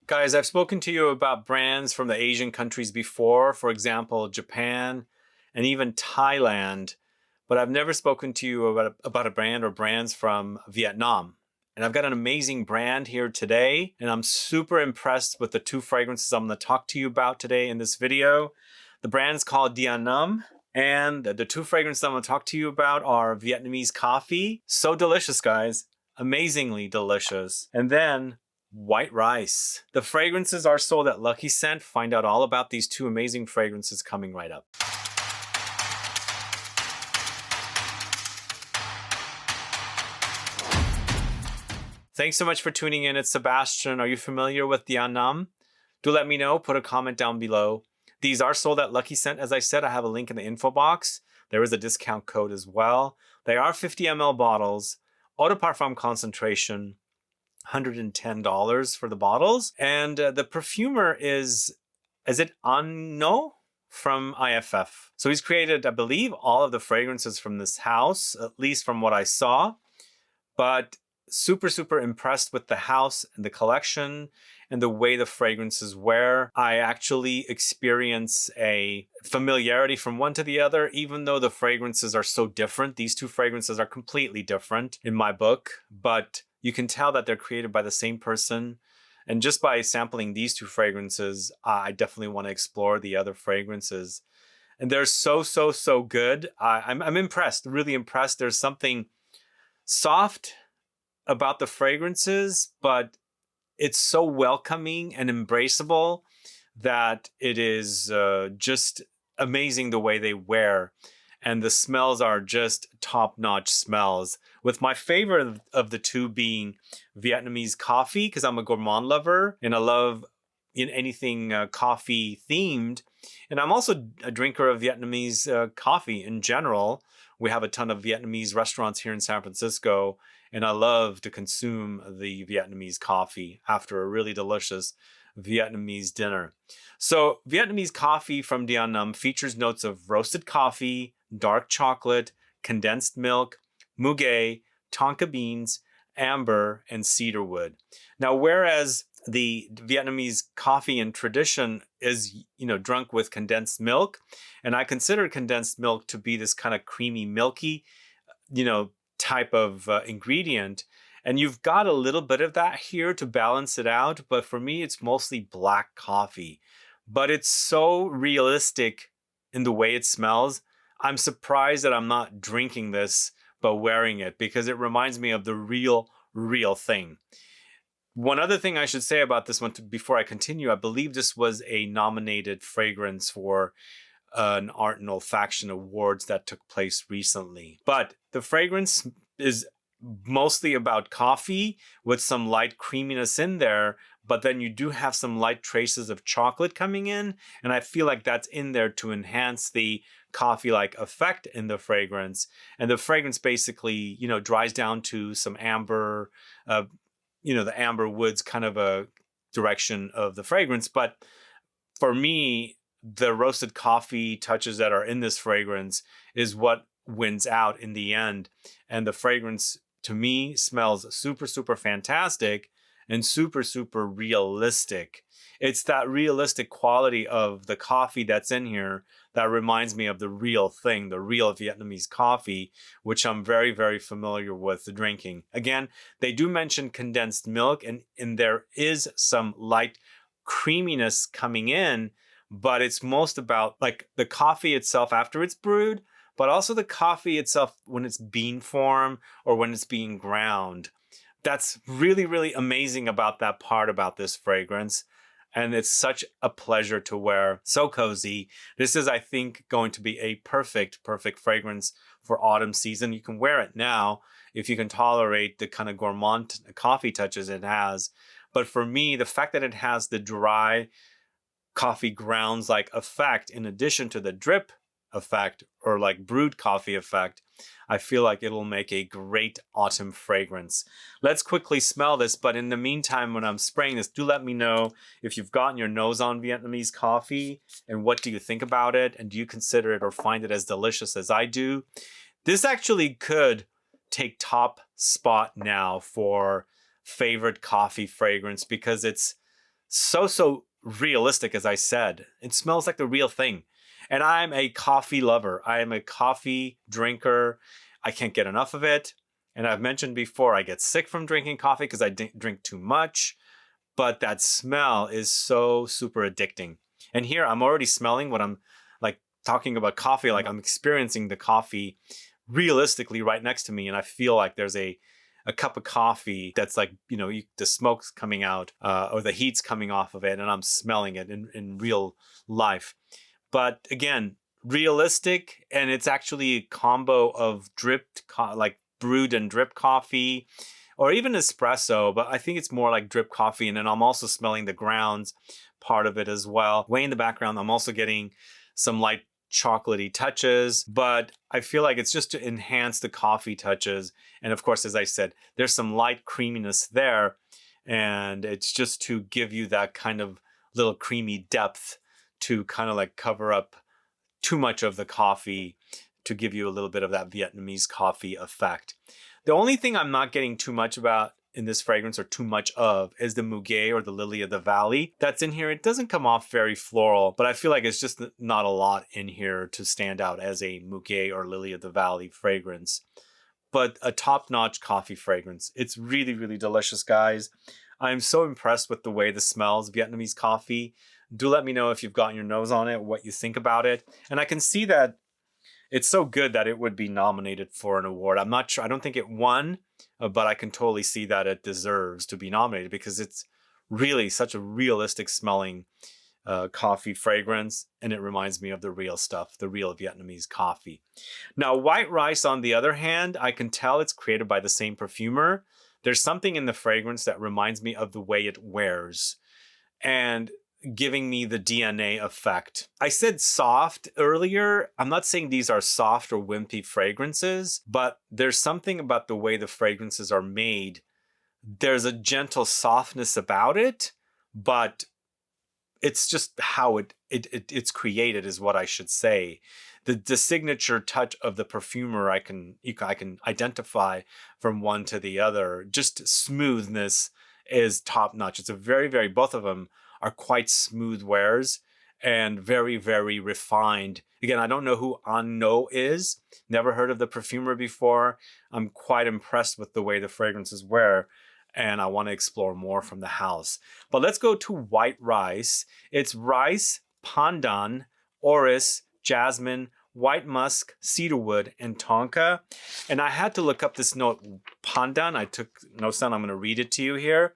Guys, I've spoken to you about brands from the Asian countries before, for example, Japan and even Thailand, but I've never spoken to you about a brand or brands from Vietnam. And I've got an amazing brand here today, and I'm super impressed with the two fragrances I'm going to talk to you about today in this video. The brand's called Dien Nam, and the two fragrances I'm going to talk to you about are Vietnamese coffee. So delicious, guys. Amazingly delicious. And then white rice. The fragrances are sold at Lucky Scent. Find out all about these two amazing fragrances coming right up. Thanks so much for tuning in. It's Sebastian. Are you familiar with Dien Nam? Do let me know. Put a comment down below. These are sold at Lucky Scent. As I said, I have a link in the info box. There is a discount code as well. They are 50 ml bottles. Eau de Parfum concentration, $110 for the bottles. And the perfumer is it Anno from IFF. So he's created, I believe, all of the fragrances from this house, at least from what I saw. But super, super impressed with the house and the collection and the way the fragrances wear. I actually experience a familiarity from one to the other, even though the fragrances are so different. These two fragrances are completely different in my book, but you can tell that they're created by the same person. And just by sampling these two fragrances, I definitely want to explore the other fragrances. And they're so, so, so good. I'm impressed, really impressed. There's something soft about the fragrances, but it's so welcoming and embraceable that it is just amazing the way they wear. And the smells are just top-notch smells. With my favorite of the two being Vietnamese coffee, because I'm a gourmand lover and I love anything coffee themed. And I'm also a drinker of Vietnamese coffee in general. We have a ton of Vietnamese restaurants here in San Francisco, and I love to consume the Vietnamese coffee after a really delicious Vietnamese dinner. So Vietnamese coffee from Dien Nam features notes of roasted coffee, dark chocolate, condensed milk, Muguet, Tonka beans, amber, and cedarwood. Now, whereas the Vietnamese coffee in tradition is, drunk with condensed milk, and I consider condensed milk to be this kind of creamy, milky, type of ingredient. And you've got a little bit of that here to balance it out. But for me, it's mostly black coffee. But it's so realistic in the way it smells. I'm surprised that I'm not drinking this, but wearing it, because it reminds me of the real thing. One other thing I should say about this one before I continue, I believe this was a nominated fragrance for an Art and Olfaction Awards that took place recently. But the fragrance is mostly about coffee with some light creaminess in there, but then you do have some light traces of chocolate coming in, and I feel like that's in there to enhance the coffee-like effect in the fragrance. And the fragrance basically, dries down to some amber, the amber woods kind of a direction of the fragrance. But for me, the roasted coffee touches that are in this fragrance is what wins out in the end. And the fragrance, to me, smells super, super fantastic and super, super realistic. It's that realistic quality of the coffee that's in here that reminds me of the real thing, the real Vietnamese coffee, which I'm very, very familiar with drinking. Again, they do mention condensed milk, and there is some light creaminess coming in, but it's most about like the coffee itself after it's brewed, but also the coffee itself when it's bean form or when it's being ground. That's really, really amazing about that part about this fragrance. And it's such a pleasure to wear. So cozy. This is, I think, going to be a perfect fragrance for autumn season. You can wear it now if you can tolerate the kind of gourmand coffee touches it has. But for me, the fact that it has the dry coffee grounds like effect in addition to the drip effect or like brewed coffee effect, I feel like it'll make a great autumn fragrance. Let's quickly smell this, but in the meantime, when I'm spraying this, do let me know if you've gotten your nose on Vietnamese coffee and what do you think about it, and do you consider it or find it as delicious as I do. This actually could take top spot now for favorite coffee fragrance because it's so realistic, as I said. It smells like the real thing. And I'm a coffee lover. I am a coffee drinker. I can't get enough of it. And I've mentioned before, I get sick from drinking coffee because I drink too much. But that smell is so super addicting. And here I'm already smelling what I'm like talking about coffee, like I'm experiencing the coffee realistically right next to me. And I feel like there's a cup of coffee that's like, the smoke's coming out or the heat's coming off of it. And I'm smelling it in real life. But again, realistic. And it's actually a combo of like brewed and drip coffee or even espresso. But I think it's more like drip coffee. And then I'm also smelling the grounds part of it as well. Way in the background, I'm also getting some light chocolatey touches, but I feel like it's just to enhance the coffee touches. And of course, as I said, there's some light creaminess there, and it's just to give you that kind of little creamy depth to kind of like cover up too much of the coffee, to give you a little bit of that Vietnamese coffee effect. The only thing I'm not getting too much about in this fragrance, or too much of, is the Muguet, or the Lily of the Valley that's in here. It doesn't come off very floral, but I feel like it's just not a lot in here to stand out as a Muguet or Lily of the Valley fragrance. But a top-notch coffee fragrance. It's really, really delicious, guys. I'm so impressed with the way this smells, Vietnamese coffee. Do let me know if you've gotten your nose on it, what you think about it. And I can see that it's so good that it would be nominated for an award. I'm not sure. I don't think it won, but I can totally see that it deserves to be nominated because it's really such a realistic smelling coffee fragrance. And it reminds me of the real stuff, the real Vietnamese coffee. Now, white rice, on the other hand, I can tell it's created by the same perfumer. There's something in the fragrance that reminds me of the way it wears. And giving me the DNA effect. I said soft earlier. I'm not saying these are soft or wimpy fragrances, but there's something about the way the fragrances are made. There's a gentle softness about it, but it's just how it's created is what I should say. The signature touch of the perfumer I can identify from one to the other. Just smoothness is top notch. It's a very, both of them are quite smooth wears and very, very refined. Again, I don't know who An No is. Never heard of the perfumer before. I'm quite impressed with the way the fragrances wear, and I want to explore more from the house. But let's go to white rice. It's rice, Pandan, Orris, Jasmine, white musk, cedarwood, and Tonka. And I had to look up this note, Pandan. I took notes down. I'm going to read it to you here.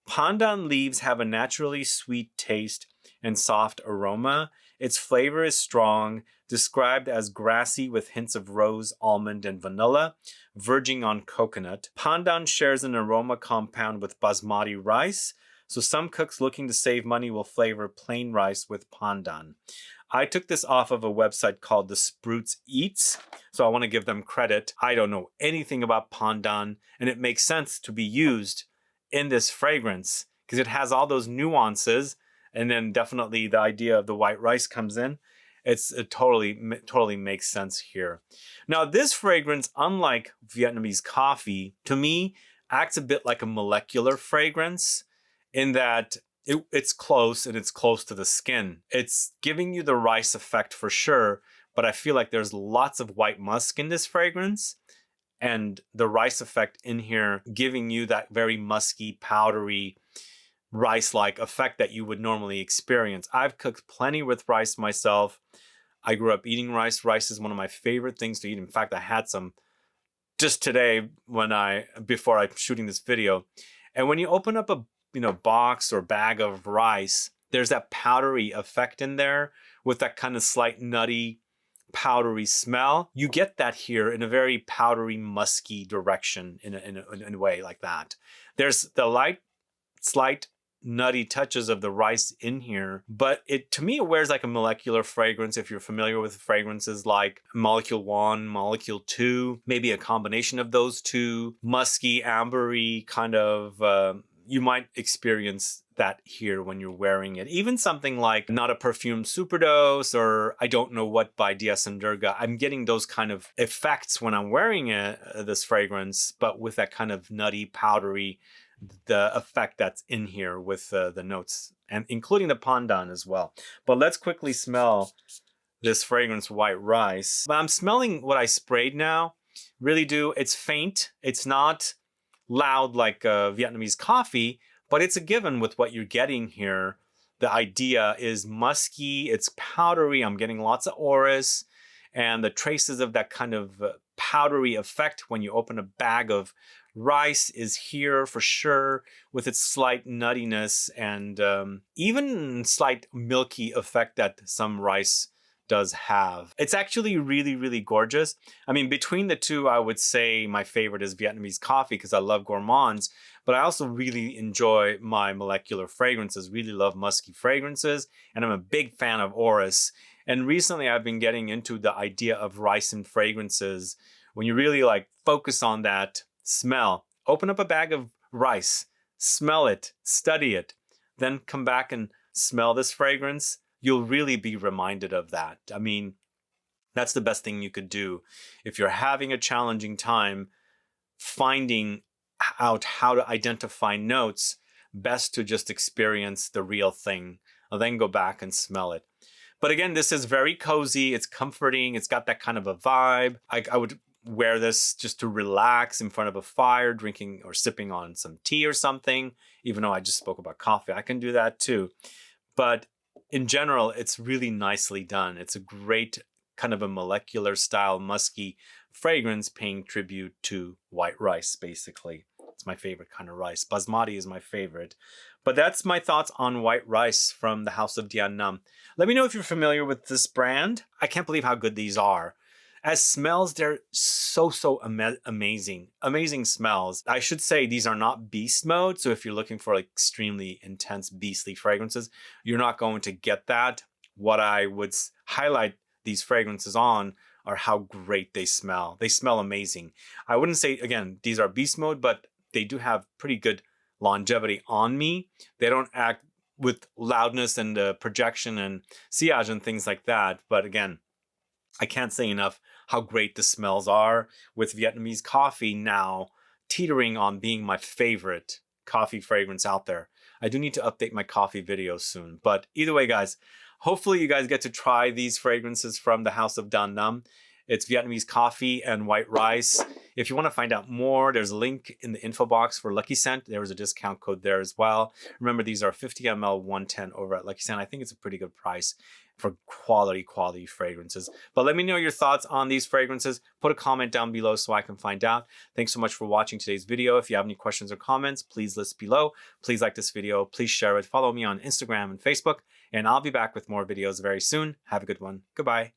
Pandan leaves have a naturally sweet taste and soft aroma. Its flavor is strong, described as grassy with hints of rose, almond, and vanilla, verging on coconut. Pandan shares an aroma compound with basmati rice, so some cooks looking to save money will flavor plain rice with Pandan. I took this off of a website called The Sprouts Eats, so I want to give them credit. I don't know anything about Pandan, and it makes sense to be used in this fragrance because it has all those nuances, and then definitely the idea of the white rice comes in. It totally makes sense here. Now, this fragrance, unlike Vietnamese coffee, to me acts a bit like a molecular fragrance in that it's close, and it's close to the skin. It's giving you the rice effect for sure, but I feel like there's lots of white musk in this fragrance, and the rice effect in here giving you that very musky, powdery, rice-like effect that you would normally experience. I've cooked plenty with rice myself. I grew up eating rice. Rice is one of my favorite things to eat. In fact, I had some just today before I'm shooting this video. And when you open up a box or bag of rice, there's that powdery effect in there with that kind of slight nutty, powdery smell. You get that here in a very powdery, musky direction in a way like that. There's the slight nutty touches of the rice in here, but to me it wears like a molecular fragrance. If you're familiar with fragrances like Molecule 1, Molecule 2, maybe a combination of those two, musky, ambery kind of, you might experience that here when you're wearing it. Even something like Not a Perfume Superdose or I Don't Know What by DS and Durga. I'm getting those kind of effects when I'm wearing this fragrance, but with that kind of nutty, powdery, the effect that's in here with the notes and including the Pandan as well. But let's quickly smell this fragrance, White Rice. But I'm smelling what I sprayed now. Really do. It's faint. It's not loud like Vietnamese coffee, but it's a given with what you're getting here. The idea is musky, it's powdery. I'm getting lots of Orris and the traces of that kind of powdery effect when you open a bag of rice is here for sure, with its slight nuttiness and even slight milky effect that some rice does have. It's actually really, really gorgeous. I mean, between the two, I would say my favorite is Vietnamese coffee because I love gourmands, but I also really enjoy my molecular fragrances, really love musky fragrances, and I'm a big fan of Orris. And recently I've been getting into the idea of rice and fragrances. When you really like focus on that smell, open up a bag of rice, smell it, study it, then come back and smell this fragrance. You'll really be reminded of that. I mean, that's the best thing you could do. If you're having a challenging time finding out how to identify notes, best to just experience the real thing, and then go back and smell it. But again, this is very cozy. It's comforting. It's got that kind of a vibe. I would wear this just to relax in front of a fire, drinking or sipping on some tea or something. Even though I just spoke about coffee, I can do that too. But in general, it's really nicely done. It's a great kind of a molecular style musky fragrance paying tribute to white rice, basically. It's my favorite kind of rice. Basmati is my favorite. But that's my thoughts on white rice from the House of Dian Nam. Let me know if you're familiar with this brand. I can't believe how good these are. As smells, they're so amazing. Amazing smells. I should say these are not beast mode. So if you're looking for like extremely intense beastly fragrances, you're not going to get that. What I would highlight these fragrances on are how great they smell. They smell amazing. I wouldn't say, again, these are beast mode, but they do have pretty good longevity on me. They don't act with loudness and projection and sillage and things like that. But again, I can't say enough how great the smells are, with Vietnamese coffee now teetering on being my favorite coffee fragrance out there. I do need to update my coffee videos soon. But either way, guys, hopefully you guys get to try these fragrances from the House of Dan Nam. It's Vietnamese coffee and white rice. If you want to find out more, there's a link in the info box for Lucky Scent. There was a discount code there as well. Remember, these are 50 ml 110 over at Lucky Scent. I think it's a pretty good price for quality fragrances. But let me know your thoughts on these fragrances. Put a comment down below so I can find out. Thanks so much for watching today's video. If you have any questions or comments, please list below. Please like this video. Please share it. Follow me on Instagram and Facebook. And I'll be back with more videos very soon. Have a good one. Goodbye.